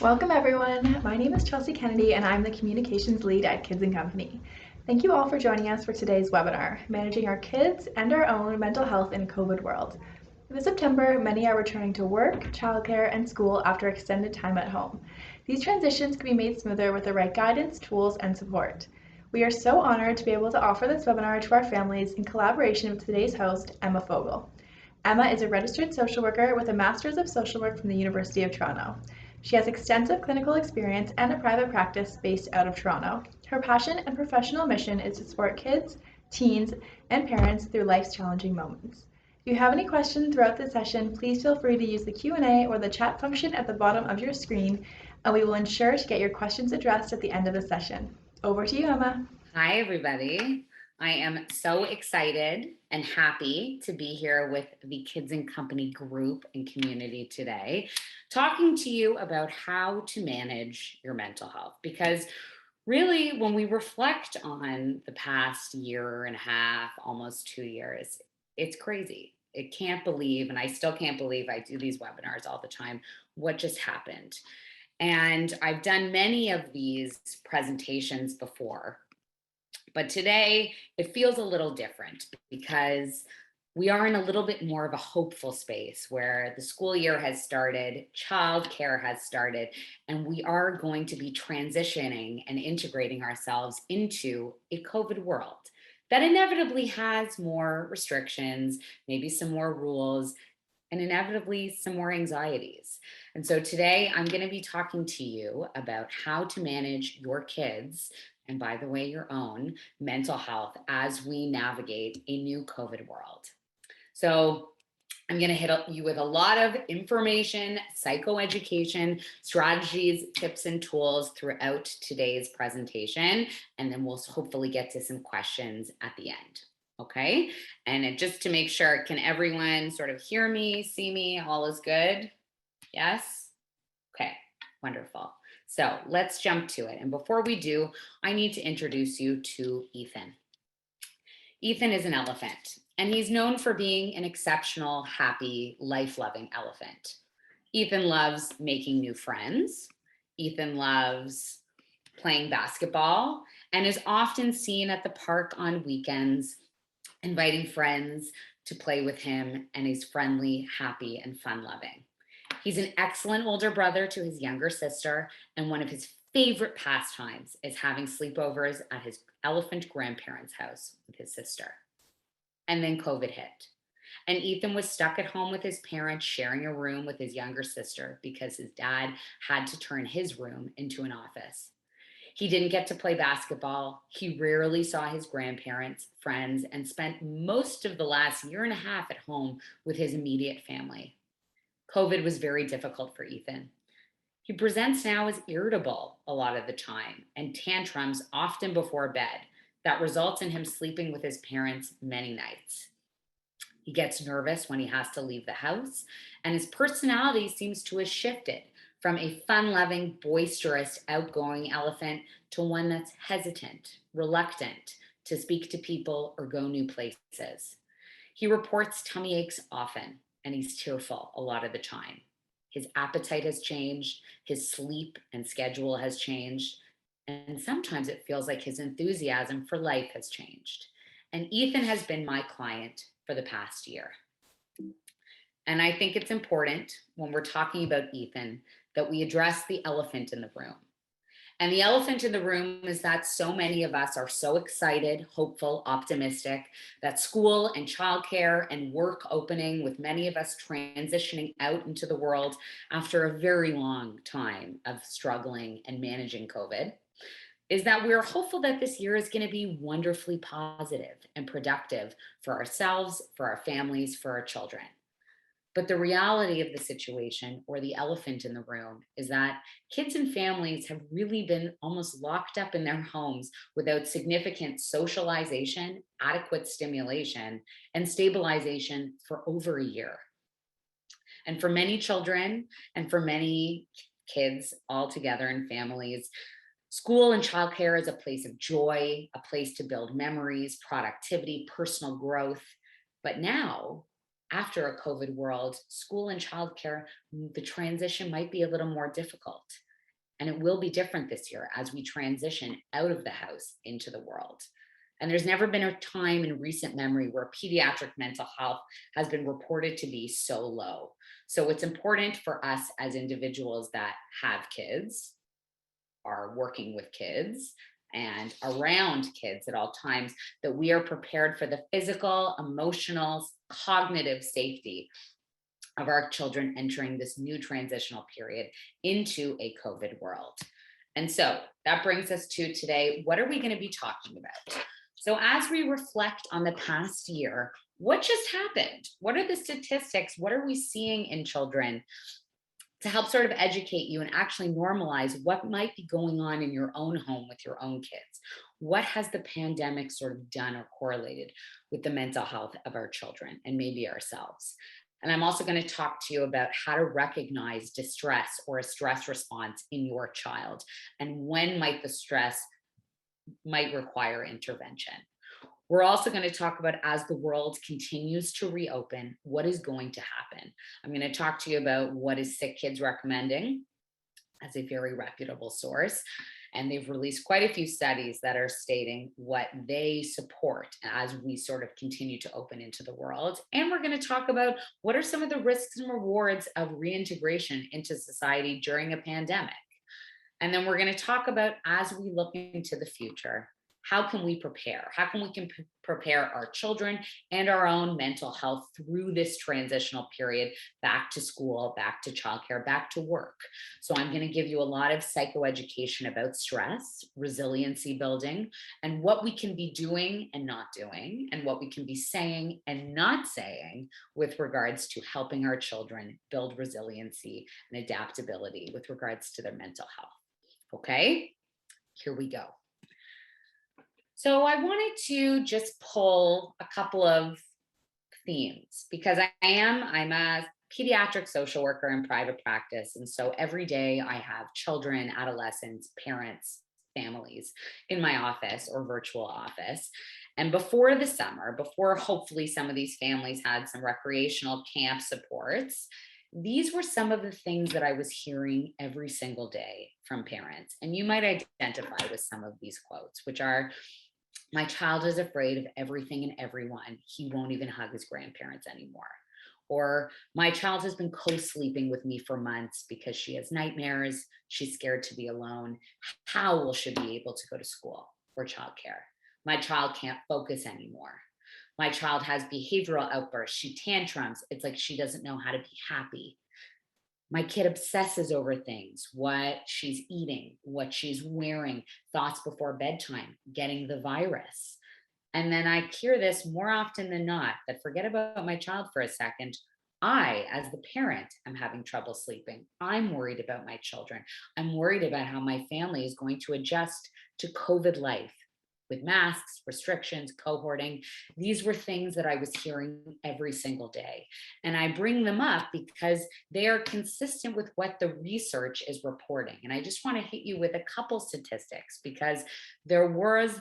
Welcome everyone. My name is Chelsea Kennedy and I'm the Communications Lead at Kids & Company. Thank you all for joining us for today's webinar, Managing Our Kids and Our Own Mental Health in COVID World. This September, many are returning to work, childcare, and school after extended time at home. These transitions can be made smoother with the right guidance, tools, and support. We are so honored to be able to offer this webinar to our families in collaboration with today's host, Emma Fogel. Emma is a registered social worker with a Master's of Social Work from the University of Toronto. She has extensive clinical experience and a private practice based out of Toronto. Her passion and professional mission is to support kids, teens, and parents through life's challenging moments. If you have any questions throughout the session, please feel free to use the Q&A or the chat function at the bottom of your screen, and we will ensure to get your questions addressed at the end of the session. Over to you, Emma. Hi, everybody. I am so excited and happy to be here with the Kids & Company group and community today, talking to you about how to manage your mental health. Because really, when we reflect on the past year and a half, almost 2 years, it's crazy. I can't believe, and I still can't believe, I do these webinars all the time, what just happened. And I've done many of these presentations before. But today it feels a little different because we are in a little bit more of a hopeful space where the school year has started, childcare has started, and we are going to be transitioning and integrating ourselves into a COVID world that inevitably has more restrictions, maybe some more rules, and inevitably some more anxieties. And so today I'm going to be talking to you about how to manage your kids, and by the way, your own mental health as we navigate a new COVID world. So I'm going to hit you with a lot of information, psychoeducation, strategies, tips, and tools throughout today's presentation. And then we'll hopefully get to some questions at the end. Okay. And just to make sure, can everyone sort of hear me, see me? All is good? Yes? Okay, wonderful. So let's jump to it. And before we do, I need to introduce you to Ethan. Ethan is an elephant, and he's known for being an exceptional, happy, life-loving elephant. Ethan loves making new friends. Ethan loves playing basketball and is often seen at the park on weekends, inviting friends to play with him, and he's friendly, happy, and fun-loving. He's an excellent older brother to his younger sister, and one of his favorite pastimes is having sleepovers at his elephant grandparents' house with his sister. And then COVID hit, and Ethan was stuck at home with his parents, sharing a room with his younger sister because his dad had to turn his room into an office. He didn't get to play basketball. He rarely saw his grandparents, friends, and spent most of the last year and a half at home with his immediate family. COVID was very difficult for Ethan. He presents now as irritable a lot of the time and tantrums often before bed that results in him sleeping with his parents many nights. He gets nervous when he has to leave the house, and his personality seems to have shifted from a fun-loving, boisterous, outgoing elephant to one that's hesitant, reluctant to speak to people or go new places. He reports tummy aches often, and he's tearful a lot of the time. His appetite has changed, his sleep and schedule has changed, and sometimes it feels like his enthusiasm for life has changed. And Ethan has been my client for the past year. And I think it's important when we're talking about Ethan that we address the elephant in the room. And the elephant in the room is that so many of us are so excited, hopeful, optimistic that school and childcare and work opening, with many of us transitioning out into the world after a very long time of struggling and managing COVID, is that we're hopeful that this year is going to be wonderfully positive and productive for ourselves, for our families, for our children. But the reality of the situation, or the elephant in the room, is that kids and families have really been almost locked up in their homes without significant socialization, adequate stimulation, and stabilization for over a year. And for many children and for many kids altogether and families, school and childcare is a place of joy, a place to build memories, productivity, personal growth. But now, after a COVID world, school and childcare, the transition might be a little more difficult. And it will be different this year as we transition out of the house into the world. And there's never been a time in recent memory where pediatric mental health has been reported to be so low. So it's important for us as individuals that have kids, are working with kids, and around kids at all times, that we are prepared for the physical, emotional, cognitive safety of our children entering this new transitional period into a COVID world. And so that brings us to today. What are we going to be talking about? So as we reflect on the past year, what just happened? What are the statistics? What are we seeing in children to help sort of educate you and actually normalize what might be going on in your own home with your own kids? What has the pandemic sort of done or correlated with the mental health of our children and maybe ourselves? And I'm also going to talk to you about how to recognize distress or a stress response in your child, and when might the stress might require intervention. We're also going to talk about, as the world continues to reopen, what is going to happen. I'm going to talk to you about what is Sick Kids recommending as a very reputable source. And they've released quite a few studies that are stating what they support as we sort of continue to open into the world. And we're going to talk about what are some of the risks and rewards of reintegration into society during a pandemic. And then we're going to talk about, as we look into the future, how can we prepare? How can we prepare our children and our own mental health through this transitional period, back to school, back to childcare, back to work? So I'm going to give you a lot of psychoeducation about stress, resiliency building, and what we can be doing and not doing, and what we can be saying and not saying with regards to helping our children build resiliency and adaptability with regards to their mental health. Okay, here we go. So I wanted to just pull a couple of themes because I'm a pediatric social worker in private practice. And so every day I have children, adolescents, parents, families in my office or virtual office. And before the summer, before hopefully some of these families had some recreational camp supports, these were some of the things that I was hearing every single day from parents. And you might identify with some of these quotes, which are, "My child is afraid of everything and everyone. He won't even hug his grandparents anymore." Or, "My child has been co-sleeping with me for months because she has nightmares. She's scared to be alone. How will she be able to go to school or childcare? My child can't focus anymore. My child has behavioral outbursts. She tantrums. It's like she doesn't know how to be happy. My kid obsesses over things, what she's eating, what she's wearing, thoughts before bedtime, getting the virus." And then I hear this more often than not, that forget about my child for a second. I, as the parent, am having trouble sleeping. I'm worried about my children. I'm worried about how my family is going to adjust to COVID life with masks, restrictions, cohorting. These were things that I was hearing every single day. And I bring them up because they are consistent with what the research is reporting. And I just want to hit you with a couple statistics, because there was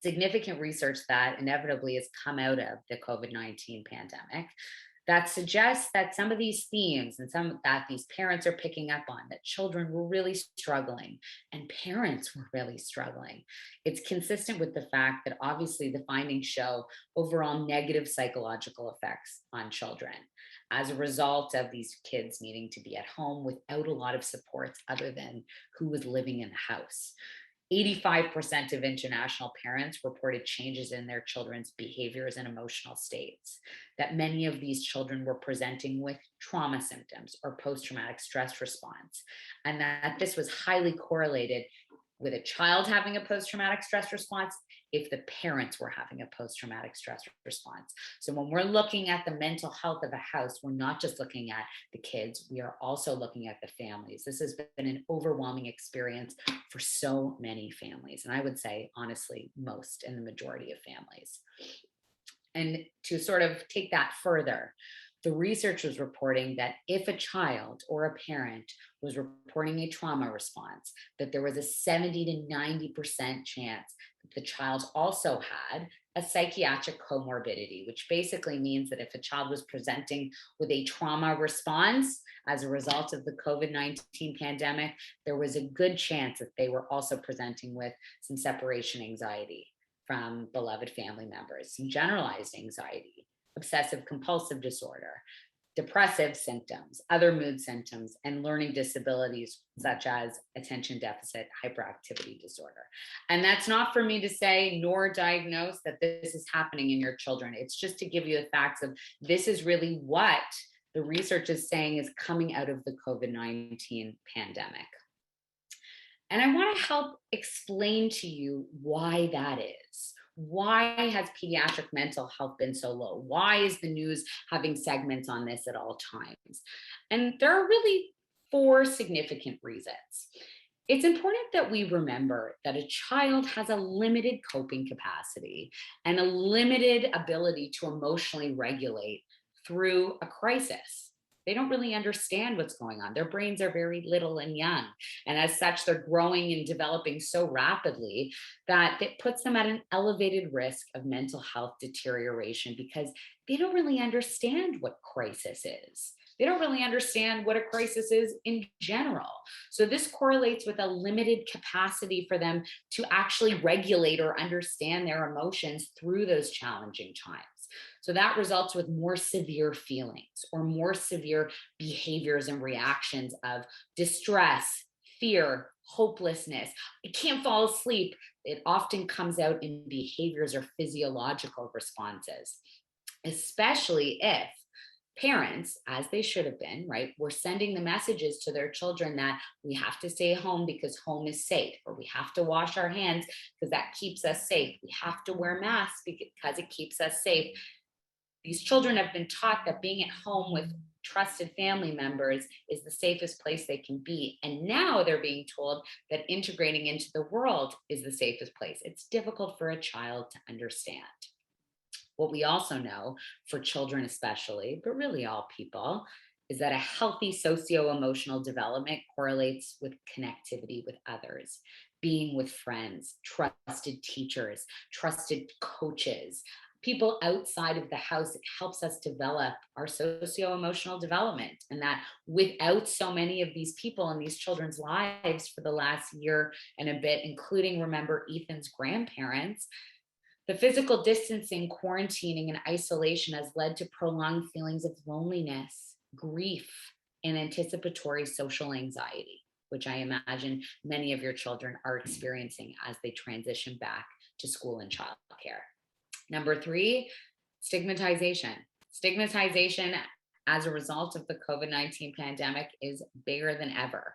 significant research that inevitably has come out of the COVID-19 pandemic that suggests that some of these themes and some that these parents are picking up on, that children were really struggling and parents were really struggling. It's consistent with the fact that obviously the findings show overall negative psychological effects on children as a result of these kids needing to be at home without a lot of supports other than who was living in the house. 85% of international parents reported changes in their children's behaviors and emotional states, that many of these children were presenting with trauma symptoms or post-traumatic stress response, and that this was highly correlated with a child having a post-traumatic stress response if the parents were having a post-traumatic stress response. So when we're looking at the mental health of a house, we're not just looking at the kids, we are also looking at the families. This has been an overwhelming experience for so many families. And I would say, honestly, most and the majority of families. And to sort of take that further, The research was reporting that if a child or a parent was reporting a trauma response, that there was a 70 to 90% chance that the child also had a psychiatric comorbidity, which basically means that if a child was presenting with a trauma response as a result of the COVID-19 pandemic, there was a good chance that they were also presenting with some separation anxiety from beloved family members, some generalized anxiety, obsessive compulsive disorder, depressive symptoms, other mood symptoms, and learning disabilities such as attention deficit hyperactivity disorder. And that's not for me to say nor diagnose that this is happening in your children. It's just to give you the facts of this is really what the research is saying is coming out of the COVID-19 pandemic. And I want to help explain to you why that is. Why has pediatric mental health been so low? Why is the news having segments on this at all times? And there are really 4 significant reasons. It's important that we remember that a child has a limited coping capacity and a limited ability to emotionally regulate through a crisis. They don't really understand what's going on. Their brains are very little and young. And as such, they're growing and developing so rapidly that it puts them at an elevated risk of mental health deterioration because they don't really understand what crisis is. They don't really understand what a crisis is in general. So this correlates with a limited capacity for them to actually regulate or understand their emotions through those challenging times. So that results with more severe feelings or more severe behaviors and reactions of distress, fear, hopelessness. I can't fall asleep. It often comes out in behaviors or physiological responses, especially if parents, as they should have been, right, were sending the messages to their children that we have to stay home because home is safe, or we have to wash our hands because that keeps us safe. We have to wear masks because it keeps us safe. These children have been taught that being at home with trusted family members is the safest place they can be. And now they're being told that integrating into the world is the safest place. It's difficult for a child to understand. What we also know for children especially, but really all people, is that a healthy socio-emotional development correlates with connectivity with others, being with friends, trusted teachers, trusted coaches, people outside of the house. It helps us develop our socio-emotional development. And that without so many of these people in these children's lives for the last year and a bit, including, remember, Ethan's grandparents, the physical distancing, quarantining, and isolation has led to prolonged feelings of loneliness, grief, and anticipatory social anxiety, which I imagine many of your children are experiencing as they transition back to school and childcare. Number 3, stigmatization. Stigmatization as a result of the COVID-19 pandemic is bigger than ever.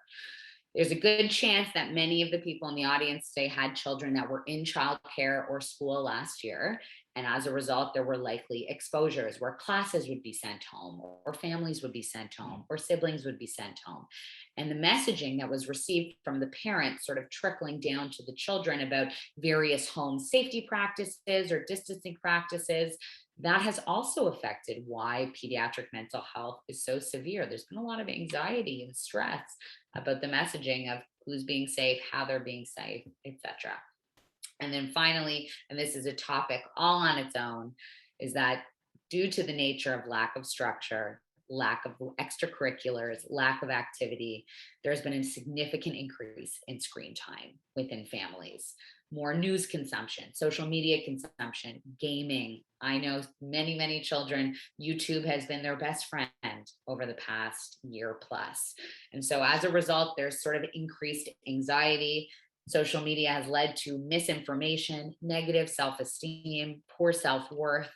There's a good chance that many of the people in the audience today had children that were in childcare or school last year. And as a result, there were likely exposures where classes would be sent home, or families would be sent home, or siblings would be sent home. And the messaging that was received from the parents sort of trickling down to the children about various home safety practices or distancing practices, that has also affected why pediatric mental health is so severe. There's been a lot of anxiety and stress about the messaging of who's being safe, how they're being safe, etc. And then finally, and this is a topic all on its own, is that due to the nature of lack of structure, lack of extracurriculars, lack of activity, there's been a significant increase in screen time within families. More news consumption, social media consumption, gaming. I know many, many children, YouTube has been their best friend over the past year plus. And so as a result, there's sort of increased anxiety. Social media has led to misinformation, negative self-esteem, poor self-worth,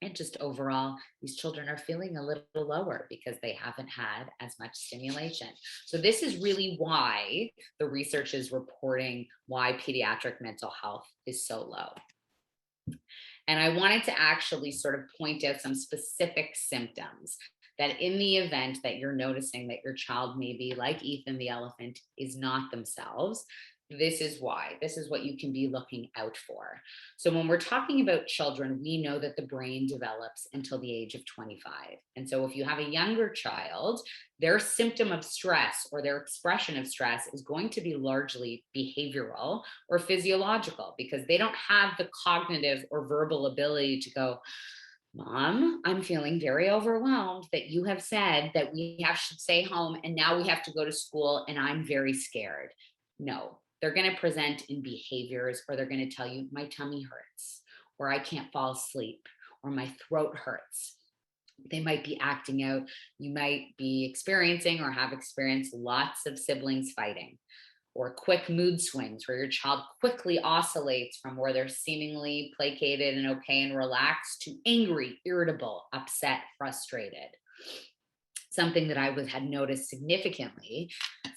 and just overall, these children are feeling a little lower because they haven't had as much stimulation. So this is really why the research is reporting why pediatric mental health is so low. And I wanted to actually sort of point out some specific symptoms that in the event that you're noticing that your child maybe like Ethan the elephant is not themselves, This is why. This is what you can be looking out for. So when we're talking about children, we know that the brain develops until the age of 25. And so if you have a younger child, their symptom of stress or their expression of stress is going to be largely behavioral or physiological, because they don't have the cognitive or verbal ability to go, Mom, I'm feeling very overwhelmed that you have said that should stay home and now we have to go to school and I'm very scared. No, they're going to present in behaviors, or they're going to tell you my tummy hurts, or I can't fall asleep, or my throat hurts. They might be acting out. You might be experiencing or have experienced lots of siblings fighting, or quick mood swings where your child quickly oscillates from where they're seemingly placated and okay and relaxed to angry, irritable, upset, frustrated. Something that I had noticed significantly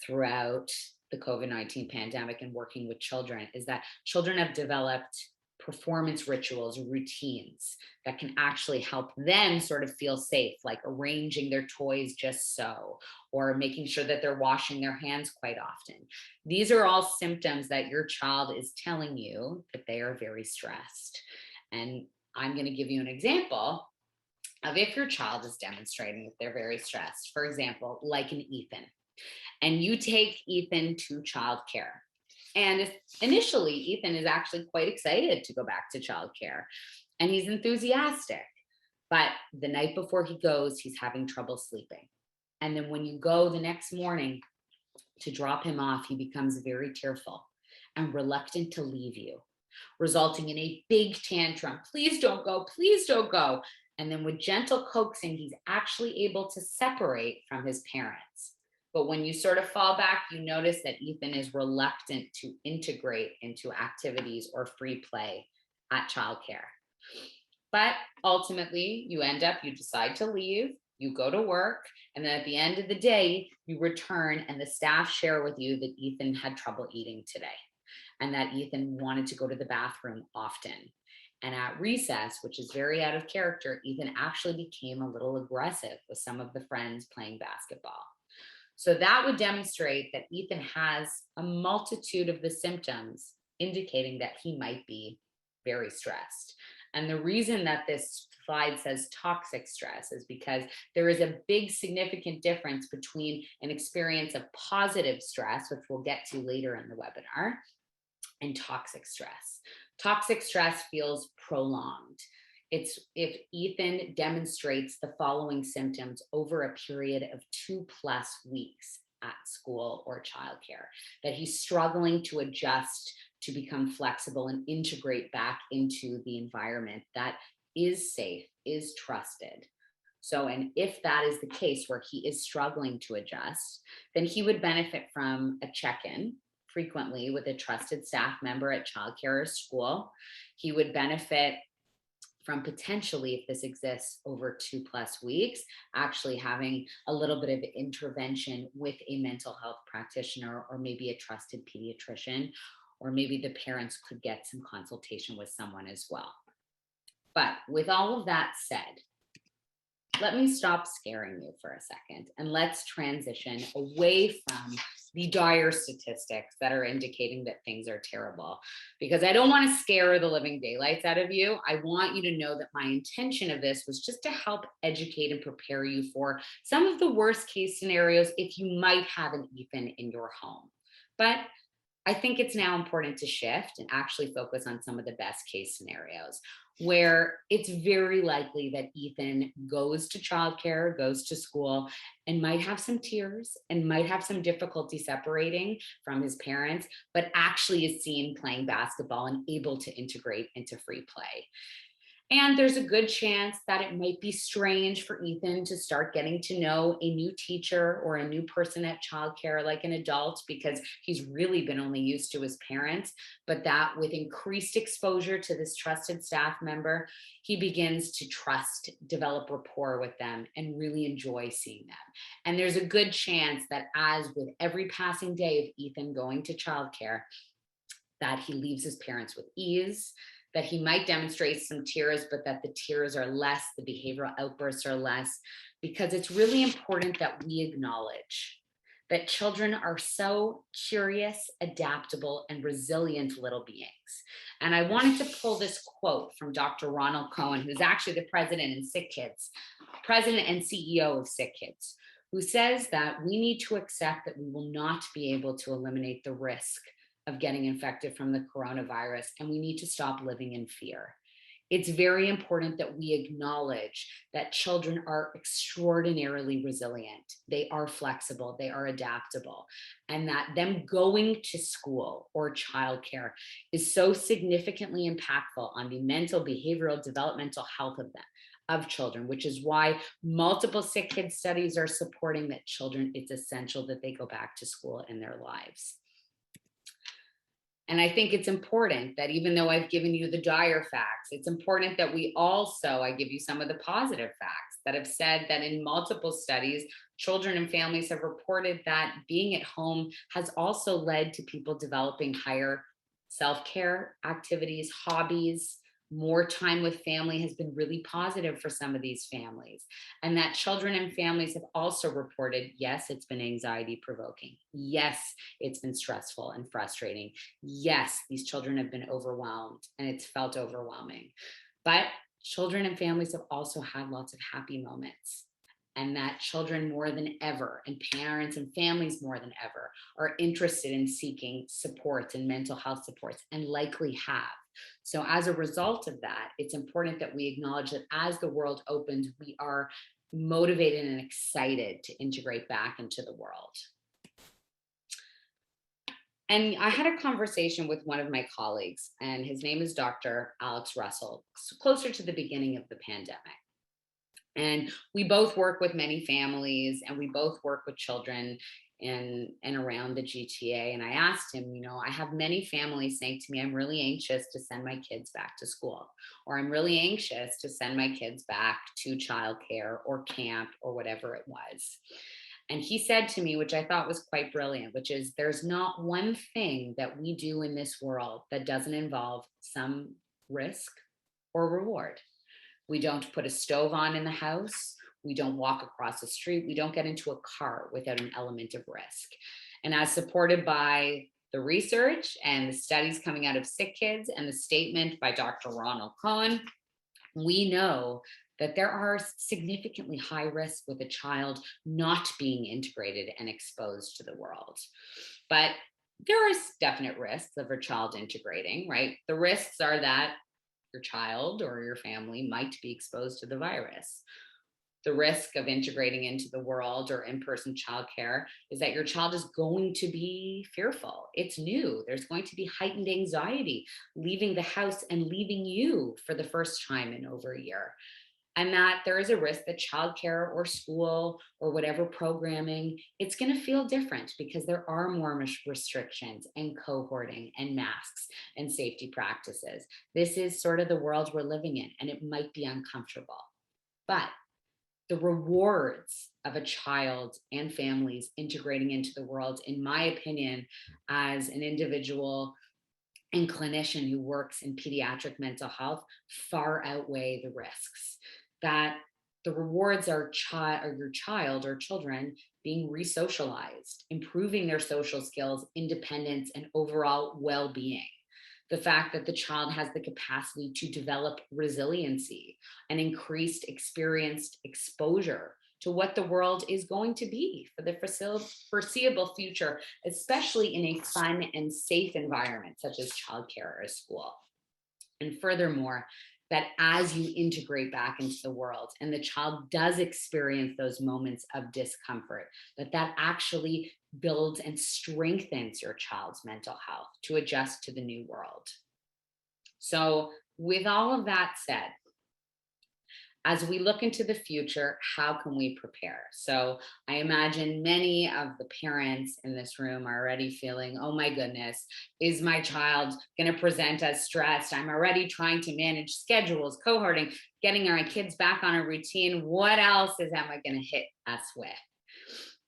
throughout the COVID-19 pandemic and working with children is that children have developed performance rituals, routines that can actually help them sort of feel safe, like arranging their toys just so, or making sure that they're washing their hands quite often. These are all symptoms that your child is telling you that they are very stressed. And I'm going to give you an example of if your child is demonstrating that they're very stressed. For example, like an Ethan, and you take Ethan to childcare. And initially, Ethan is actually quite excited to go back to childcare, and he's enthusiastic. But the night before he goes, he's having trouble sleeping. And then when you go the next morning to drop him off, he becomes very tearful and reluctant to leave you, resulting in a big tantrum. Please don't go. Please don't go. And then with gentle coaxing, he's actually able to separate from his parents. But when you sort of fall back, you notice that Ethan is reluctant to integrate into activities or free play at childcare. But ultimately, you decide to leave, you go to work, and then at the end of the day, you return and the staff share with you that Ethan had trouble eating today and that Ethan wanted to go to the bathroom often. And at recess, which is very out of character, Ethan actually became a little aggressive with some of the friends playing basketball. So that would demonstrate that Ethan has a multitude of the symptoms indicating that he might be very stressed. And the reason that this slide says toxic stress is because there is a big significant difference between an experience of positive stress, which we'll get to later in the webinar, and toxic stress. Toxic stress feels prolonged. It's if Ethan demonstrates the following symptoms over a period of 2+ weeks at school or childcare, that he's struggling to adjust, to become flexible and integrate back into the environment that is safe, is trusted. So, and if that is the case where he is struggling to adjust, then he would benefit from a check-in frequently with a trusted staff member at childcare or school. He would benefit from potentially, if this exists over 2+ weeks, actually having a little bit of intervention with a mental health practitioner or maybe a trusted pediatrician, or maybe the parents could get some consultation with someone as well. But with all of that said, let me stop scaring you for a second and let's transition away from the dire statistics that are indicating that things are terrible, because I don't want to scare the living daylights out of you. I want you to know that my intention of this was just to help educate and prepare you for some of the worst case scenarios if you might have an Ethan in your home. But I think it's now important to shift and actually focus on some of the best case scenarios where it's very likely that Ethan goes to childcare, goes to school, and might have some tears and might have some difficulty separating from his parents, but actually is seen playing basketball and able to integrate into free play. And there's a good chance that it might be strange for Ethan to start getting to know a new teacher or a new person at childcare like an adult, because he's really been only used to his parents, but that with increased exposure to this trusted staff member, he begins to trust, develop rapport with them, and really enjoy seeing them. And there's a good chance that as with every passing day of Ethan going to childcare, that he leaves his parents with ease, that he might demonstrate some tears, but that the tears are less, the behavioral outbursts are less, because it's really important that we acknowledge that children are so curious, adaptable, and resilient little beings. And I wanted to pull this quote from Dr. Ronald Cohen, who's actually the president and CEO of Sick Kids, who says that we need to accept that we will not be able to eliminate the risk of getting infected from the coronavirus, and we need to stop living in fear. It's very important that we acknowledge that children are extraordinarily resilient. They are flexible, they are adaptable, and that them going to school or childcare is so significantly impactful on the mental, behavioral, developmental health of children, which is why multiple Sick Kids studies are supporting that children, it's essential that they go back to school in their lives. And I think it's important that even though I've given you the dire facts, it's important that we also, I give you some of the positive facts that have said that in multiple studies, children and families have reported that being at home has also led to people developing higher self-care activities, hobbies. More time with family has been really positive for some of these families. And that children and families have also reported, yes, it's been anxiety provoking. Yes, it's been stressful and frustrating. Yes, these children have been overwhelmed and it's felt overwhelming. But children and families have also had lots of happy moments. And that children more than ever, and parents and families more than ever, are interested in seeking supports and mental health supports, and likely have. So as a result of that, it's important that we acknowledge that as the world opens, we are motivated and excited to integrate back into the world. And I had a conversation with one of my colleagues, and his name is Dr. Alex Russell, closer to the beginning of the pandemic. And we both work with many families, and we both work with children in and around the GTA. And I asked him, I have many families saying to me, I'm really anxious to send my kids back to school, or I'm really anxious to send my kids back to childcare or camp or whatever it was. And he said to me, which I thought was quite brilliant, which is there's not one thing that we do in this world that doesn't involve some risk or reward. We don't put a stove on in the house. We don't walk across the street. We don't get into a car without an element of risk. And as supported by the research and the studies coming out of Sick Kids and the statement by Dr. Ronald Cohen, we know that there are significantly high risks with a child not being integrated and exposed to the world. But there are definite risks of a child integrating, right? The risks are that your child or your family might be exposed to the virus. The risk of integrating into the world or in-person childcare is that your child is going to be fearful. It's new. There's going to be heightened anxiety leaving the house and leaving you for the first time in over a year. And that there is a risk that childcare or school or whatever programming, it's going to feel different because there are more restrictions and cohorting and masks and safety practices. This is sort of the world we're living in, and it might be uncomfortable. But the rewards of a child and families integrating into the world, in my opinion, as an individual and clinician who works in pediatric mental health, far outweigh the risks. That the rewards are your child or children being re-socialized, improving their social skills, independence, and overall well-being. The fact that the child has the capacity to develop resiliency and increased experienced exposure to what the world is going to be for the foreseeable future, especially in a fun and safe environment such as childcare or school. And furthermore, that as you integrate back into the world and the child does experience those moments of discomfort, that actually builds and strengthens your child's mental health to adjust to the new world. So with all of that said, as we look into the future, how can we prepare? So I imagine many of the parents in this room are already feeling, oh my goodness, is my child going to present as stressed? I'm already trying to manage schedules, cohorting, getting our kids back on a routine. What else am I going to hit us with?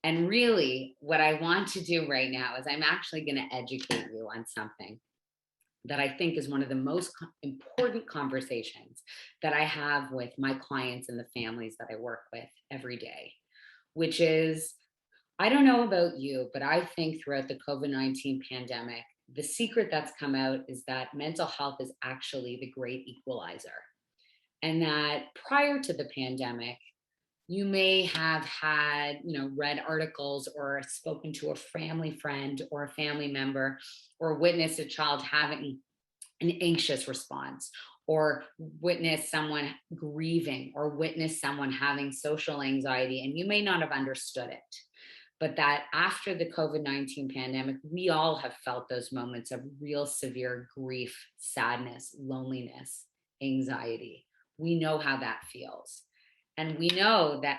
And really, what I want to do right now is I'm actually going to educate you on something that I think is one of the most important conversations that I have with my clients and the families that I work with every day, which is I don't know about you, but I think throughout the COVID-19 pandemic, the secret that's come out is that mental health is actually the great equalizer. And that prior to the pandemic, you may have had, read articles or spoken to a family friend or a family member or witnessed a child having an anxious response or witness someone grieving or witness someone having social anxiety, and you may not have understood it. But that after the COVID-19 pandemic, we all have felt those moments of real severe grief, sadness, loneliness, anxiety. We know how that feels. And we know that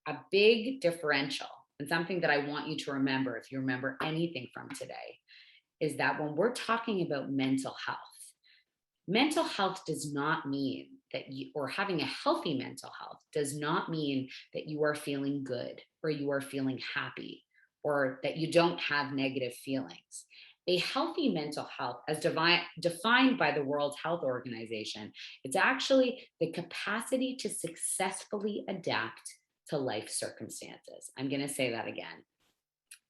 a big differential, and something that I want you to remember, if you remember anything from today, is that when we're talking about mental health does not mean that you, or having a healthy mental health does not mean that you are feeling good or you are feeling happy or that you don't have negative feelings. A healthy mental health, as defined by the World Health Organization, it's actually the capacity to successfully adapt to life circumstances. I'm going to say that again.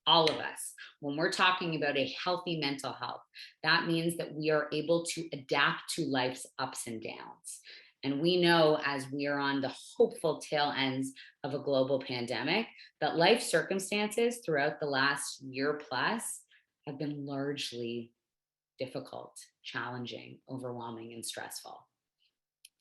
All of us, when we're talking about a healthy mental health, that means that we are able to adapt to life's ups and downs. And we know, as we are on the hopeful tail ends of a global pandemic, that life circumstances throughout the last year plus have been largely difficult, challenging, overwhelming, and stressful.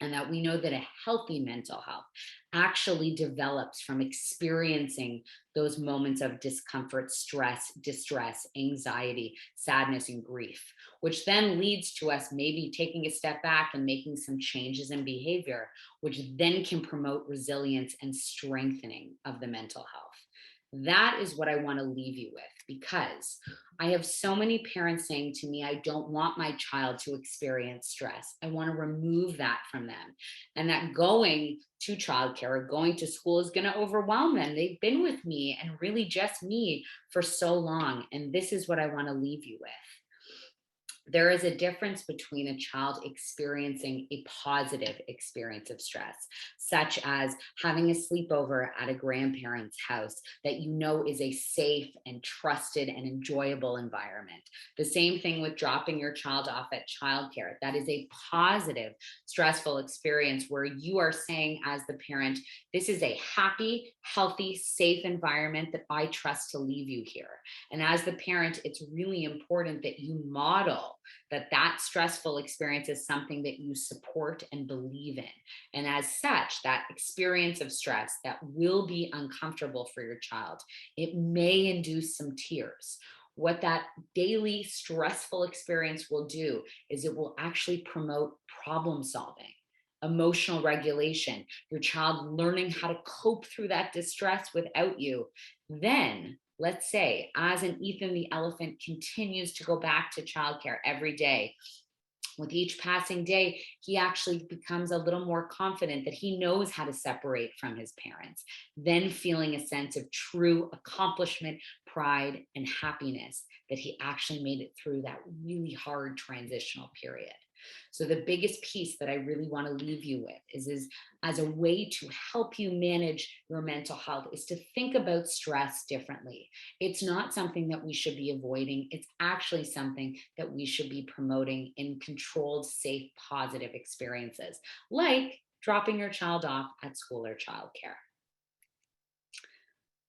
And that we know that a healthy mental health actually develops from experiencing those moments of discomfort, stress, distress, anxiety, sadness, and grief, which then leads to us maybe taking a step back and making some changes in behavior, which then can promote resilience and strengthening of the mental health. That is what I want to leave you with, because I have so many parents saying to me, I don't want my child to experience stress. I want to remove that from them. And that going to childcare or going to school is going to overwhelm them. They've been with me and really just me for so long. And this is what I want to leave you with. There is a difference between a child experiencing a positive experience of stress, such as having a sleepover at a grandparent's house that you know is a safe and trusted and enjoyable environment. The same thing with dropping your child off at childcare. That is a positive, stressful experience where you are saying, as the parent, this is a happy, healthy, safe environment that I trust to leave you here. And as the parent, it's really important that you model that stressful experience is something that you support and believe in. And as such, that experience of stress that will be uncomfortable for your child, it may induce some tears. What that daily stressful experience will do is it will actually promote problem solving, emotional regulation, your child learning how to cope through that distress without you. Then let's say, as an Ethan the elephant continues to go back to childcare every day, with each passing day, he actually becomes a little more confident that he knows how to separate from his parents, then feeling a sense of true accomplishment, pride, and happiness that he actually made it through that really hard transitional period. So the biggest piece that I really want to leave you with is as a way to help you manage your mental health is to think about stress differently. It's not something that we should be avoiding. It's actually something that we should be promoting in controlled, safe, positive experiences, like dropping your child off at school or childcare.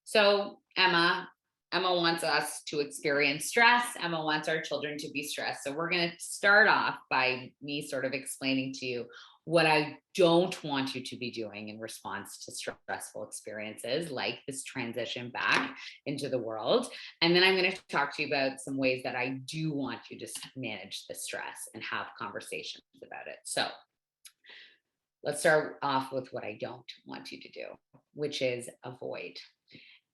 So Emma wants us to experience stress. Emma wants our children to be stressed. So we're going to start off by me sort of explaining to you what I don't want you to be doing in response to stressful experiences, like this transition back into the world. And then I'm going to talk to you about some ways that I do want you to manage the stress and have conversations about it. So let's start off with what I don't want you to do, which is avoid.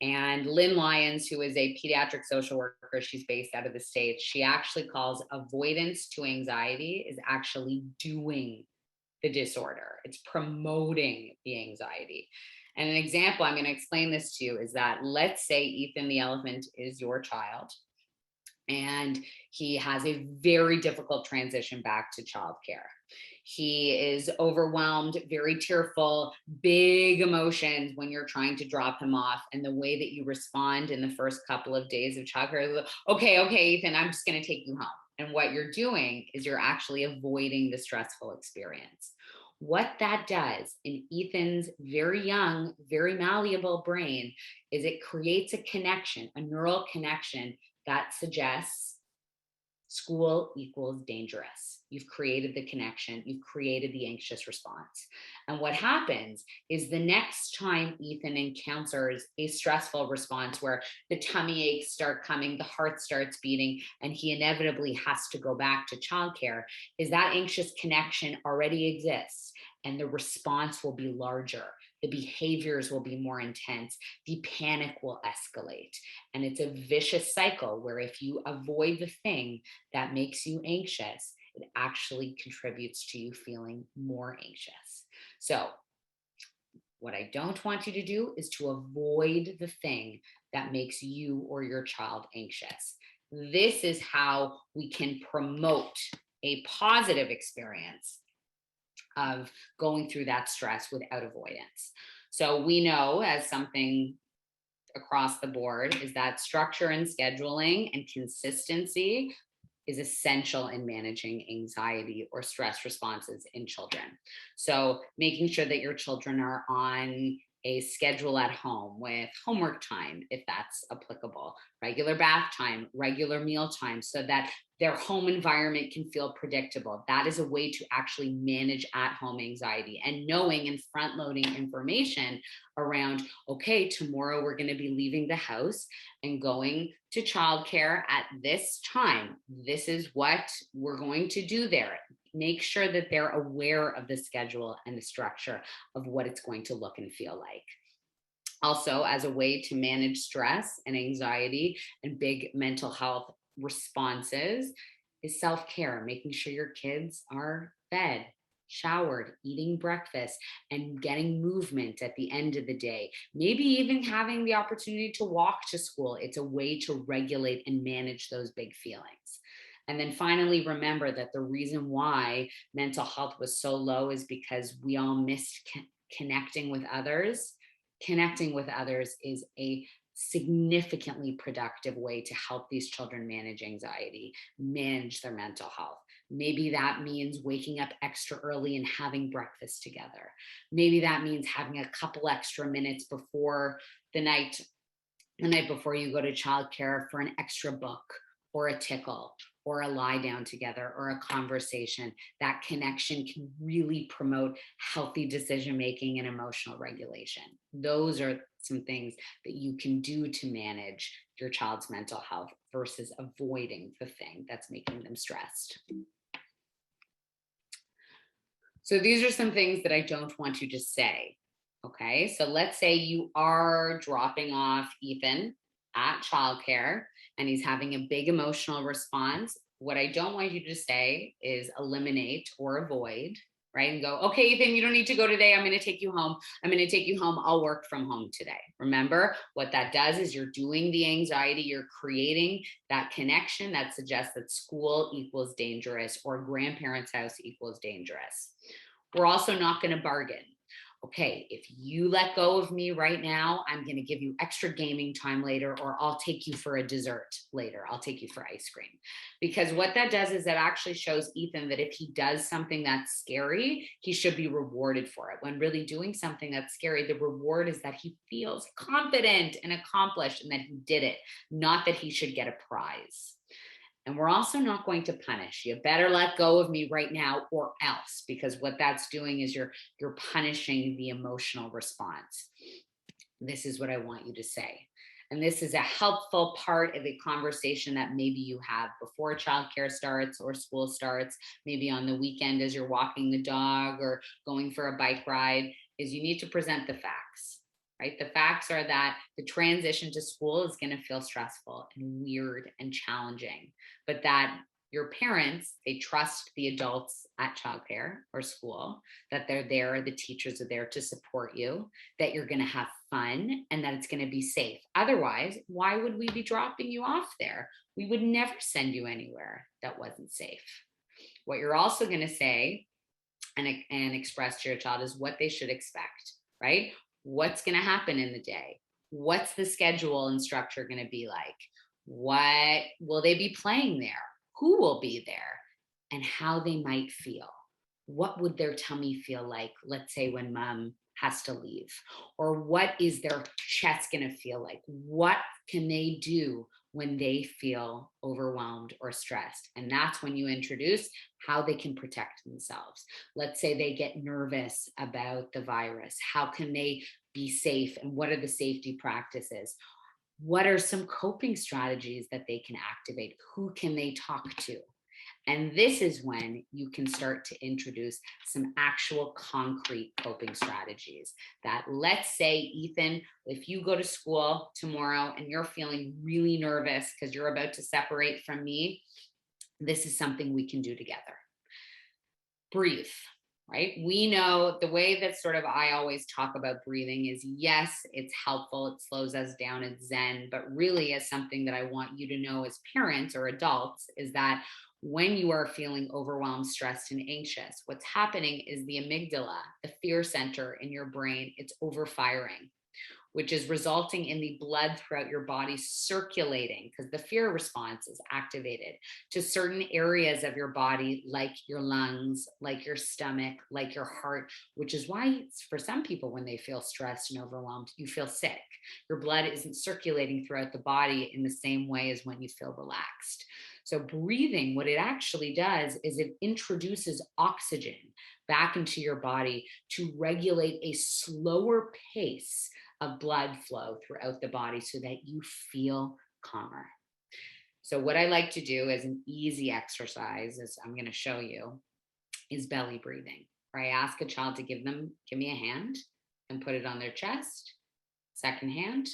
And Lynn Lyons, who is a pediatric social worker, she's based out of the States, she actually calls avoidance to anxiety is actually doing the disorder. It's promoting the anxiety. And an example, I'm going to explain this to you, is that let's say Ethan the elephant is your child and he has a very difficult transition back to childcare. He is overwhelmed, very tearful, big emotions when you're trying to drop him off. And the way that you respond in the first couple of days of childcare is, okay, Ethan, I'm just going to take you home. And what you're doing is you're actually avoiding the stressful experience. What that does in Ethan's very young, very malleable brain is it creates a connection, a neural connection that suggests school equals dangerous. You've created the connection. You've created the anxious response. And what happens is the next time Ethan encounters a stressful response where the tummy aches start coming, the heart starts beating, and he inevitably has to go back to childcare, is that anxious connection already exists and the response will be larger. The behaviors will be more intense. The panic will escalate. And it's a vicious cycle where if you avoid the thing that makes you anxious, it actually contributes to you feeling more anxious. So what I don't want you to do is to avoid the thing that makes you or your child anxious. This is how we can promote a positive experience of going through that stress without avoidance. So we know, as something across the board, is that structure and scheduling and consistency is essential in managing anxiety or stress responses in children. So making sure that your children are on a schedule at home with homework time, if that's applicable, regular bath time, regular meal time, so that their home environment can feel predictable. That is a way to actually manage at-home anxiety, and knowing and front-loading information around, okay, tomorrow we're going to be leaving the house and going to childcare at this time. This is what we're going to do there. Make sure that they're aware of the schedule and the structure of what it's going to look and feel like. Also, as a way to manage stress and anxiety and big mental health responses, is self-care, making sure your kids are fed, showered, eating breakfast, and getting movement at the end of the day. Maybe even having the opportunity to walk to school. It's a way to regulate and manage those big feelings. And then finally, remember that the reason why mental health was so low is because we all missed connecting with others. Connecting with others is a significantly productive way to help these children manage anxiety, manage their mental health. Maybe that means waking up extra early and having breakfast together. Maybe that means having a couple extra minutes before the night before you go to childcare for an extra book or a tickle or a lie down together or a conversation. That connection can really promote healthy decision-making and emotional regulation. Those are some things that you can do to manage your child's mental health versus avoiding the thing that's making them stressed. So these are some things that I don't want you to say. Okay, so let's say you are dropping off Ethan at childcare and he's having a big emotional response. What I don't want you to say is eliminate or avoid, right? And go, okay, Ethan, you don't need to go today. I'm going to take you home. I'll work from home today. Remember, what that does is you're doing the anxiety, you're creating that connection that suggests that school equals dangerous or grandparents' house equals dangerous. We're also not going to bargain. Okay, if you let go of me right now, I'm going to give you extra gaming time later, or I'll take you for a dessert later. I'll take you for ice cream. Because what that does is that actually shows Ethan that if he does something that's scary, he should be rewarded for it. When really doing something that's scary, the reward is that he feels confident and accomplished and that he did it, not that he should get a prize. And we're also not going to punish. You better let go of me right now or else, because what that's doing is you're punishing the emotional response. This is what I want you to say. And this is a helpful part of a conversation that maybe you have before childcare starts or school starts, maybe on the weekend as you're walking the dog or going for a bike ride, is you need to present the facts. Right? The facts are that the transition to school is going to feel stressful and weird and challenging, but that Your parents, they trust the adults at childcare or school, that they're there, the teachers are there to support you, that you're going to have fun, and that it's going to be safe. Otherwise, why would we be dropping you off there? We would never send you anywhere that wasn't safe. What you're also going to say and express to your child is what they should expect, right? What's going to happen in the day? What's the schedule and structure going to be like? What will they be playing there? Who will be there? And how they might feel. What would their tummy feel like, let's say, when mom has to leave? Or what is their chest going to feel like? What can they do when they feel overwhelmed or stressed? And that's when you introduce how they can protect themselves. Let's say they get nervous about the virus. How can they be safe? And what are the safety practices? What are some coping strategies that they can activate? Who can they talk to? And this is when you can start to introduce some actual concrete coping strategies that, let's say, Ethan, if you go to school tomorrow and you're feeling really nervous because you're about to separate from me, this is something we can do together. Breathe. Right? We know the way that sort of I always talk about breathing is, yes, it's helpful. It slows us down. It's Zen, but really as something that I want you to know as parents or adults is that when you are feeling overwhelmed, stressed, and anxious, what's happening is the amygdala, the fear center in your brain, it's overfiring, which is resulting in the blood throughout your body circulating, because the fear response is activated to certain areas of your body, like your lungs, like your stomach, like your heart, which is why for some people, when they feel stressed and overwhelmed, you feel sick. Your blood isn't circulating throughout the body in the same way as when you feel relaxed. So breathing, what it actually does is it introduces oxygen back into your body to regulate a slower pace of blood flow throughout the body so that you feel calmer. So what I like to do as an easy exercise, as I'm going to show you, is belly breathing, where I ask a child to give me a hand and put it on their chest. Second hand,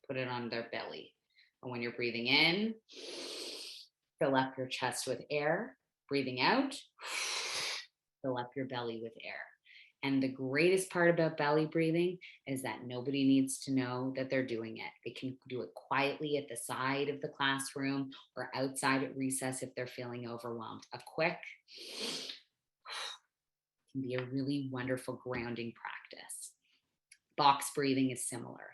put it on their belly. And when you're breathing in, fill up your chest with air. Breathing out, fill up your belly with air. And the greatest part about belly breathing is that nobody needs to know that they're doing it. They can do it quietly at the side of the classroom or outside at recess if they're feeling overwhelmed. A quick can be a really wonderful grounding practice. Box breathing is similar.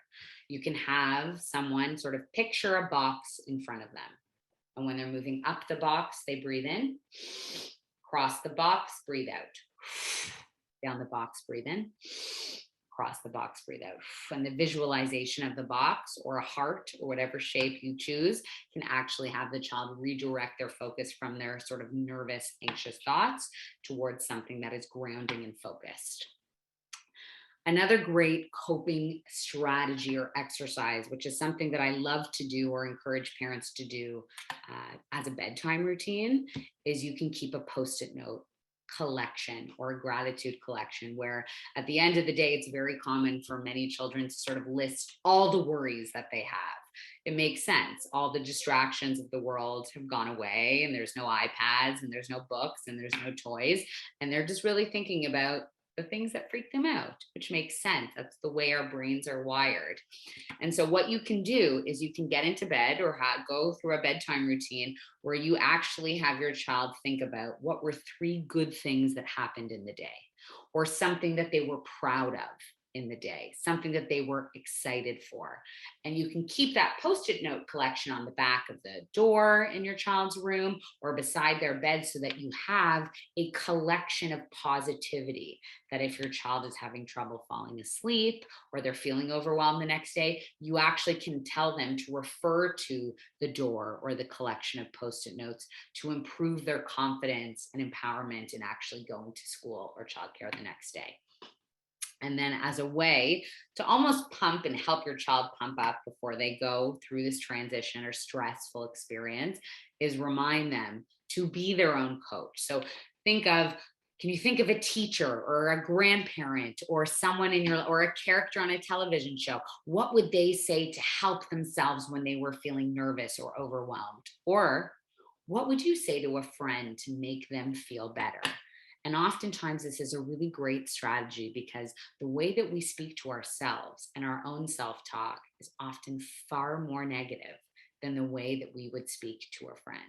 You can have someone sort of picture a box in front of them. And when they're moving up the box, they breathe in, cross the box, breathe out. Down the box, breathe in, cross the box, breathe out. And the visualization of the box or a heart or whatever shape you choose can actually have the child redirect their focus from their sort of nervous, anxious thoughts towards something that is grounding and focused. Another great coping strategy or exercise, which is something that I love to do or encourage parents to do as a bedtime routine, is you can keep a Post-it note collection or a gratitude collection, where at the end of the day, it's very common for many children to sort of list all the worries that they have. It makes sense. All the distractions of the world have gone away, and there's no iPads, and there's no books, and there's no toys, and they're just really thinking about the things that freak them out, which makes sense. That's the way our brains are wired. And so what you can do is you can get into bed or go through a bedtime routine where you actually have your child think about what were 3 good things that happened in the day, or something that they were proud of in the day, something that they were excited for. And you can keep that Post-it note collection on the back of the door in your child's room or beside their bed so that you have a collection of positivity, that if your child is having trouble falling asleep or they're feeling overwhelmed the next day, you actually can tell them to refer to the door or the collection of Post-it notes to improve their confidence and empowerment in actually going to school or childcare the next day. And then as a way to almost pump and help your child pump up before they go through this transition or stressful experience is remind them to be their own coach. So can you think of a teacher or a grandparent or someone or a character on a television show? What would they say to help themselves when they were feeling nervous or overwhelmed? Or What would you say to a friend to make them feel better? And oftentimes this is a really great strategy because the way that we speak to ourselves and our own self-talk is often far more negative than the way that we would speak to a friend.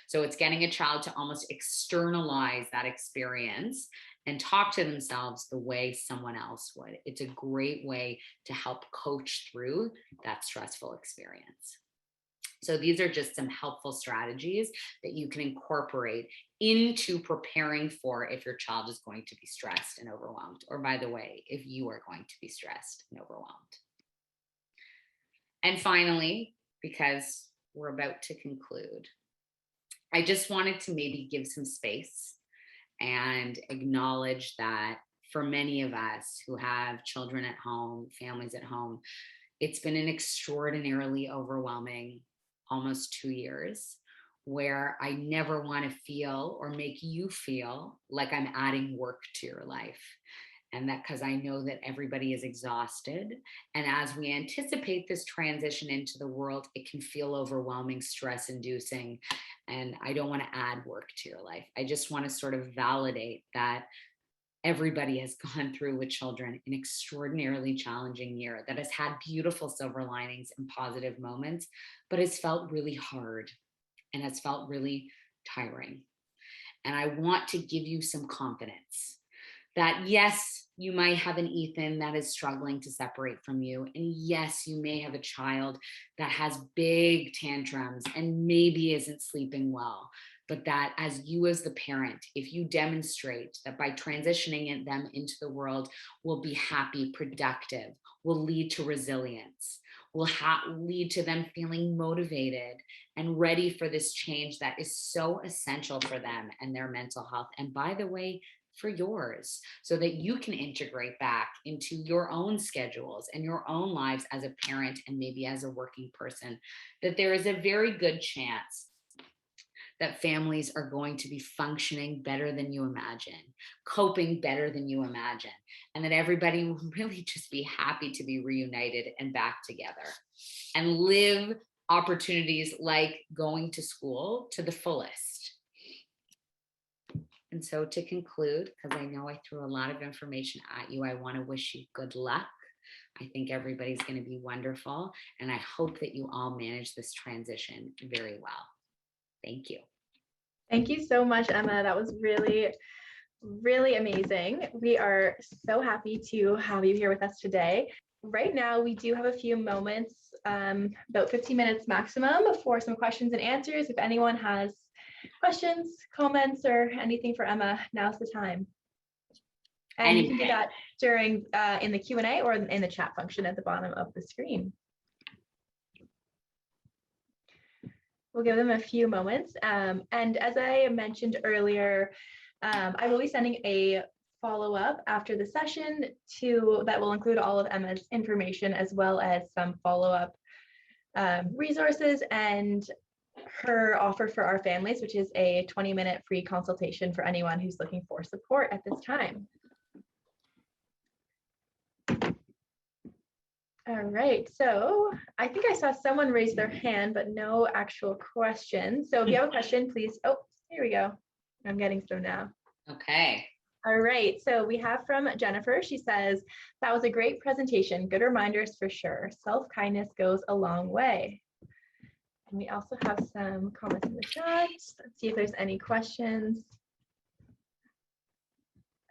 So it's getting a child to almost externalize that experience and talk to themselves the way someone else would. It's a great way to help coach through that stressful experience. So these are just some helpful strategies that you can incorporate into preparing for if your child is going to be stressed and overwhelmed, or by the way, if you are going to be stressed and overwhelmed. And finally, because we're about to conclude, I just wanted to maybe give some space and acknowledge that for many of us who have children at home, families at home, it's been an extraordinarily overwhelming almost 2 years where I never want to feel or make you feel like I'm adding work to your life. And that because I know that everybody is exhausted. And as we anticipate this transition into the world, it can feel overwhelming, stress inducing. And I don't want to add work to your life. I just want to sort of validate that everybody has gone through with children an extraordinarily challenging year that has had beautiful silver linings and positive moments, but it's felt really hard and has felt really tiring. And I want to give you some confidence that yes, you might have an Ethan that is struggling to separate from you. And yes, you may have a child that has big tantrums and maybe isn't sleeping well. But that as you as the parent, if you demonstrate that by transitioning them into the world will be happy, productive, will lead to resilience, will lead to them feeling motivated and ready for this change that is so essential for them and their mental health. And by the way, for yours, so that you can integrate back into your own schedules and your own lives as a parent and maybe as a working person, that there is a very good chance that families are going to be functioning better than you imagine, coping better than you imagine, and that everybody will really just be happy to be reunited and back together and live opportunities like going to school to the fullest. And so to conclude, because I know I threw a lot of information at you, I want to wish you good luck. I think everybody's going to be wonderful, and I hope that you all manage this transition very well. Thank you. Thank you so much, Emma. That was really, really amazing. We are so happy to have you here with us today. Right now, we do have a few moments, about 15 minutes maximum, for some questions and answers. If anyone has questions, comments, or anything for Emma, now's the time. And you can do that during in the Q&A or in the chat function at the bottom of the screen. We'll give them a few moments. And as I mentioned earlier, I will be sending a follow-up after the session that will include all of Emma's information as well as some follow-up resources and her offer for our families, which is a 20-minute free consultation for anyone who's looking for support at this time. All right, so I think I saw someone raise their hand, but no actual question. So if you have a question, please, oh, here we go. I'm getting some now. Okay. All right, so we have from Jennifer. She says, that was a great presentation. Good reminders for sure. Self-kindness goes a long way. And we also have some comments in the chat. Let's see if there's any questions.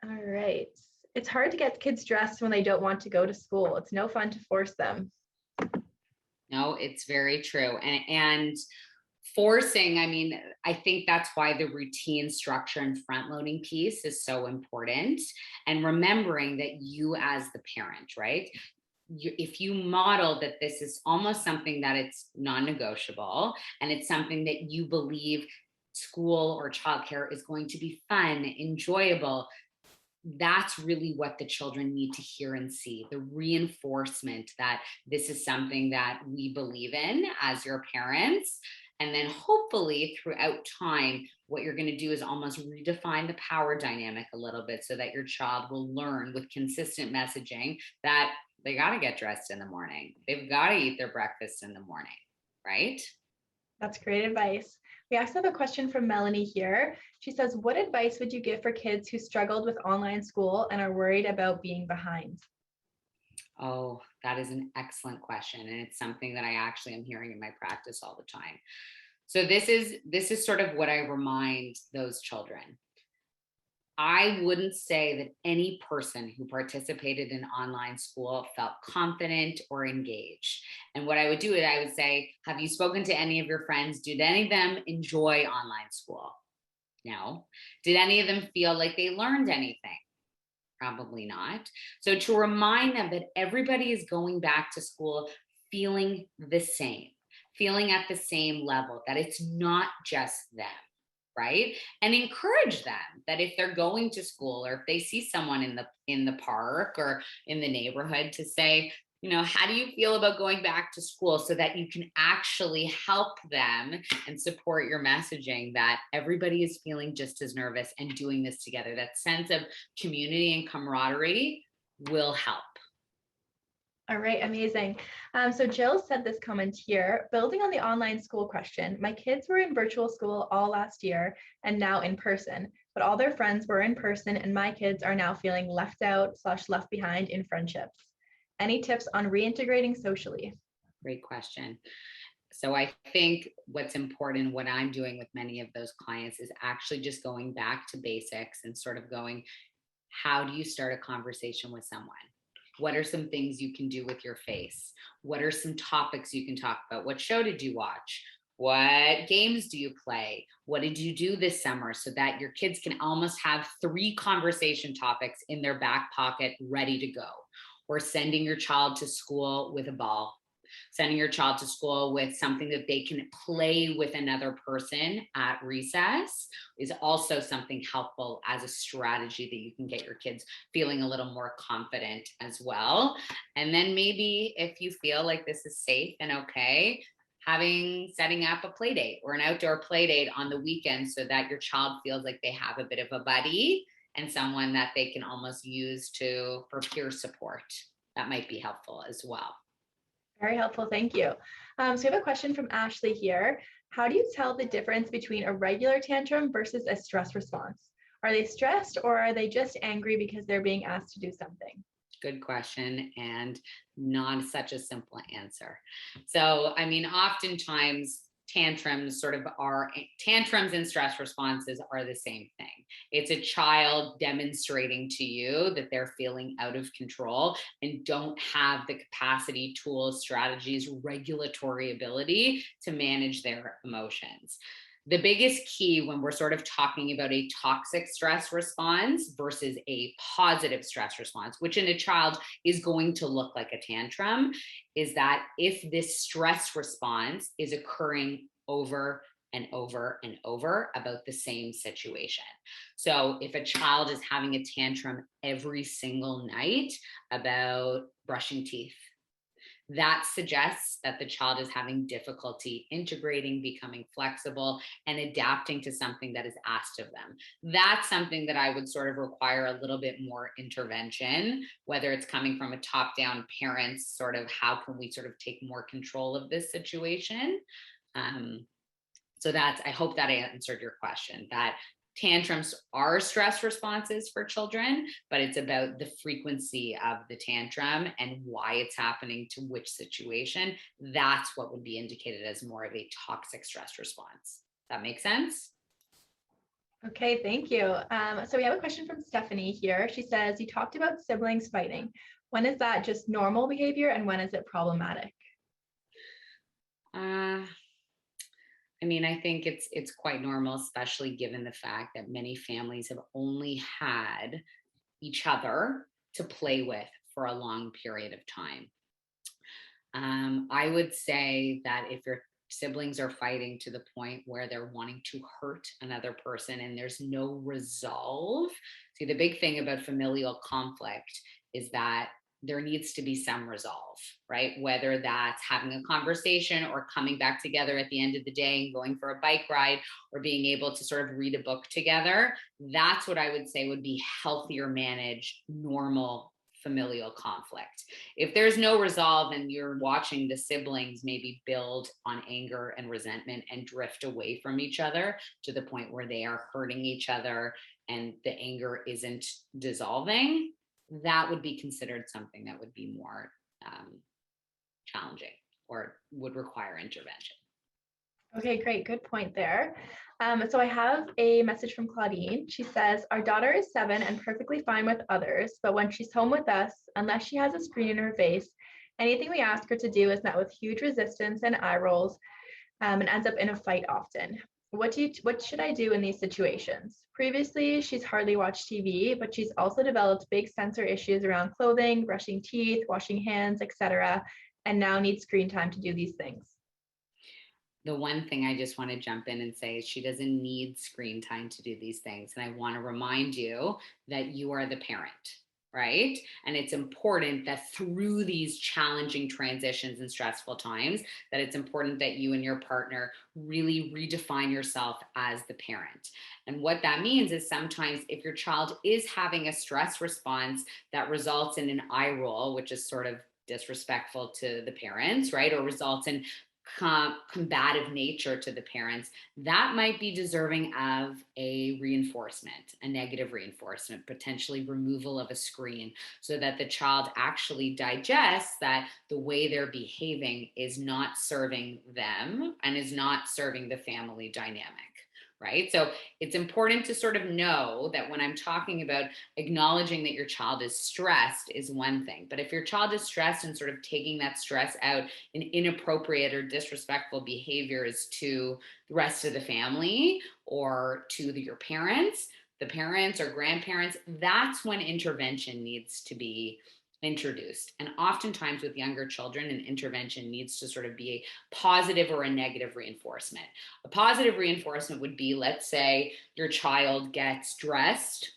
All right. It's hard to get kids dressed when they don't want to go to school. It's no fun to force them. No, it's very true. And forcing, I mean, I think that's why the routine structure and front loading piece is so important. And remembering that you as the parent, right? If you model that this is almost something that it's non-negotiable and it's something that you believe school or childcare is going to be fun, enjoyable, that's really what the children need to hear and see, the reinforcement that this is something that we believe in as your parents. And then hopefully throughout time, what you're going to do is almost redefine the power dynamic a little bit so that your child will learn with consistent messaging that they got to get dressed in the morning. They've got to eat their breakfast in the morning, right? That's great advice. We also have a question from Melanie here. She says, what advice would you give for kids who struggled with online school and are worried about being behind? Oh, that is an excellent question. And it's something that I actually am hearing in my practice all the time. So this is sort of what I remind those children. I wouldn't say that any person who participated in online school felt confident or engaged. And what I would do is I would say, have you spoken to any of your friends? Did any of them enjoy online school? No. Did any of them feel like they learned anything? Probably not. So to remind them that everybody is going back to school feeling the same, feeling at the same level, that it's not just them, right? And encourage them that if they're going to school or if they see someone in the park or in the neighborhood, to say, how do you feel about going back to school, so that you can actually help them and support your messaging that everybody is feeling just as nervous and doing this together. That sense of community and camaraderie will help. All right, amazing. So Jill said this comment here, building on the online school question, my kids were in virtual school all last year and now in person, but all their friends were in person and my kids are now feeling left out / left behind in friendships. Any tips on reintegrating socially? Great question. So I think what's important, what I'm doing with many of those clients, is actually just going back to basics and sort of going, how do you start a conversation with someone? What are some things you can do with your face? What are some topics you can talk about? What show did you watch? What games do you play? What did you do this summer? So that your kids can almost have 3 conversation topics in their back pocket ready to go. Or sending your child to school with a ball, sending your child to school with something that they can play with another person at recess is also something helpful as a strategy that you can get your kids feeling a little more confident as well. And then maybe if you feel like this is safe and okay, setting up a play date or an outdoor play date on the weekend, so that your child feels like they have a bit of a buddy and someone that they can almost use for peer support. That might be helpful as well. Very helpful, thank you. So we have a question from Ashley here. How do you tell the difference between a regular tantrum versus a stress response? Are they stressed or are they just angry because they're being asked to do something? Good question, and not such a simple answer. So, oftentimes tantrums and stress responses are the same thing. It's a child demonstrating to you that they're feeling out of control and don't have the capacity, tools, strategies, regulatory ability to manage their emotions. The biggest key when we're sort of talking about a toxic stress response versus a positive stress response, which in a child is going to look like a tantrum, is that if this stress response is occurring over and over and over about the same situation. So if a child is having a tantrum every single night about brushing teeth, that suggests that the child is having difficulty integrating, becoming flexible, and adapting to something that is asked of them. That's something that I would sort of require a little bit more intervention, whether it's coming from a top-down parents, sort of how can we sort of take more control of this situation? I hope that I answered your question, that tantrums are stress responses for children, but it's about the frequency of the tantrum and why it's happening to which situation. That's what would be indicated as more of a toxic stress response. That makes sense? Okay, thank you. So we have a question from Stephanie here. She says, you talked about siblings fighting. When is that just normal behavior and when is it problematic? I think it's quite normal, especially given the fact that many families have only had each other to play with for a long period of time. I would say that if your siblings are fighting to the point where they're wanting to hurt another person and there's no resolve, see, the big thing about familial conflict is that there needs to be some resolve, right? Whether that's having a conversation or coming back together at the end of the day and going for a bike ride or being able to sort of read a book together. That's what I would say would be healthier managed, normal familial conflict. If there's no resolve and you're watching the siblings maybe build on anger and resentment and drift away from each other to the point where they are hurting each other and the anger isn't dissolving, that would be considered something that would be more challenging or would require intervention. Okay, great. Good point there. So I have a message from Claudine. She says, our daughter is 7 and perfectly fine with others, but when she's home with us, unless she has a screen in her face, anything we ask her to do is met with huge resistance and eye rolls, and ends up in a fight often. What should I do in these situations? Previously, she's hardly watched TV, but she's also developed big sensor issues around clothing, brushing teeth, washing hands, etc., and now needs screen time to do these things. The one thing I just want to jump in and say is she doesn't need screen time to do these things. And I want to remind you that you are the parent, right? And it's important that through these challenging transitions and stressful times, that it's important that you and your partner really redefine yourself as the parent. And what that means is sometimes if your child is having a stress response that results in an eye roll, which is sort of disrespectful to the parents, right? Or results in combative nature to the parents, that might be deserving of a reinforcement, a negative reinforcement, potentially removal of a screen, so that the child actually digests that the way they're behaving is not serving them and is not serving the family dynamic. Right? So it's important to sort of know that when I'm talking about acknowledging that your child is stressed is one thing, but if your child is stressed and sort of taking that stress out in inappropriate or disrespectful behaviors to the rest of the family or to your parents, the parents or grandparents, that's when intervention needs to be introduced. And oftentimes with younger children, an intervention needs to sort of be a positive or a negative reinforcement. A positive reinforcement would be, let's say your child gets dressed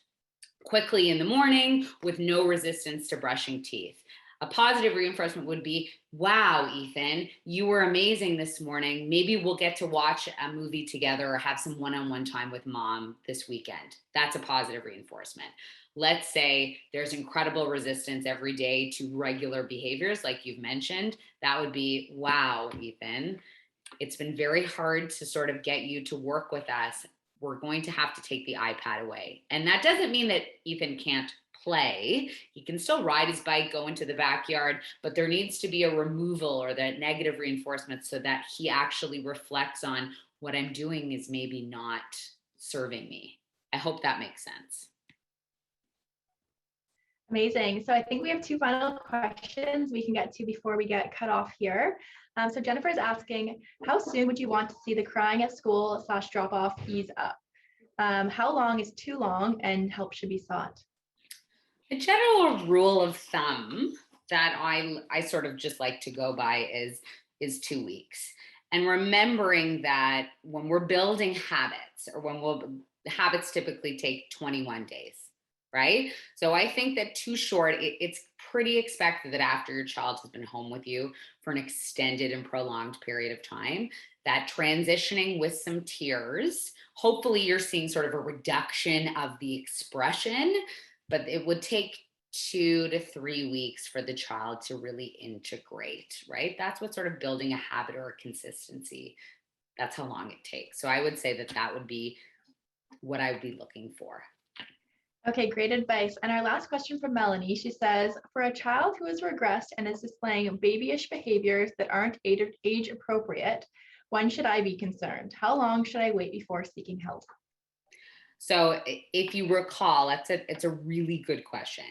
quickly in the morning with no resistance to brushing teeth. A positive reinforcement would be, wow, Ethan, you were amazing this morning. Maybe we'll get to watch a movie together or have some one-on-one time with mom this weekend. That's a positive reinforcement. Let's say there's incredible resistance every day to regular behaviors, like you've mentioned. That would be, wow, Ethan, it's been very hard to sort of get you to work with us. We're going to have to take the iPad away. And that doesn't mean that Ethan can't play. He can still ride his bike, go into the backyard, but there needs to be a removal or that negative reinforcement so that he actually reflects on what I'm doing is maybe not serving me. I hope that makes sense. Amazing. So I think we have 2 final questions we can get to before we get cut off here. So Jennifer is asking, how soon would you want to see the crying at school / drop off ease up? How long is too long and help should be sought? A general rule of thumb that I sort of just like to go by is 2 weeks. And remembering that when we're building habits habits typically take 21 days. Right? So I think that too short, it's pretty expected that after your child has been home with you for an extended and prolonged period of time, that transitioning with some tears, hopefully you're seeing sort of a reduction of the expression, but it would take 2 to 3 weeks for the child to really integrate, right? That's what sort of building a habit or a consistency, that's how long it takes. So I would say that that would be what I would be looking for. Okay, great advice. And our last question from Melanie, she says, for a child who has regressed and is displaying babyish behaviors that aren't age appropriate, when should I be concerned? How long should I wait before seeking help? So if you recall, it's a really good question.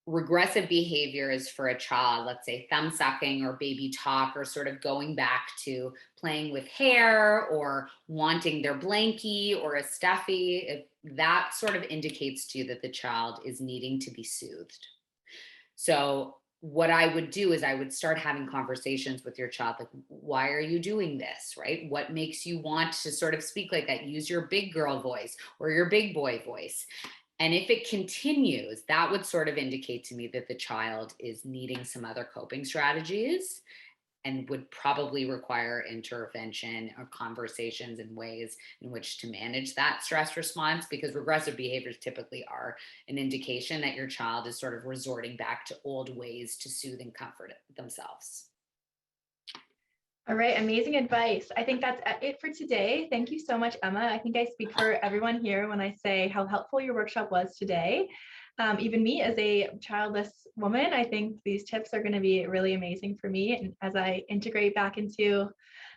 Regressive behavior is for a child, let's say thumb sucking or baby talk, or sort of going back to playing with hair or wanting their blankie or a stuffy. That sort of indicates to you that the child is needing to be soothed. So what I would do is I would start having conversations with your child, like, why are you doing this, right? What makes you want to sort of speak like that? Use your big girl voice or your big boy voice. And if it continues, that would sort of indicate to me that the child is needing some other coping strategies. and would probably require intervention or conversations and ways in which to manage that stress response, because regressive behaviors typically are an indication that your child is sort of resorting back to old ways to soothe and comfort themselves. All right, amazing advice. I think that's it for today. Thank you so much, Emma. I think I speak for everyone here when I say how helpful your workshop was today. Even me as a childless woman, I think these tips are going to be really amazing for me. And as I integrate back into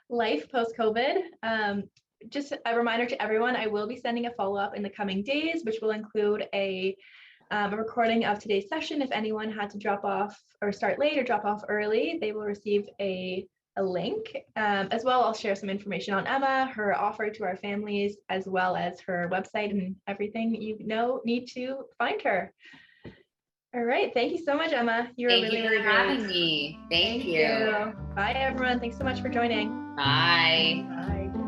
life post-COVID, just a reminder to everyone, I will be sending a follow-up in the coming days, which will include a recording of today's session. If anyone had to drop off or start late or drop off early, they will receive a link. As well, I'll share some information on Emma, her offer to our families, as well as her website and everything you need to find her. All right. Thank you so much, Emma. You were really great. Having me. Thank you. Bye, everyone. Thanks so much for joining. Bye. Bye.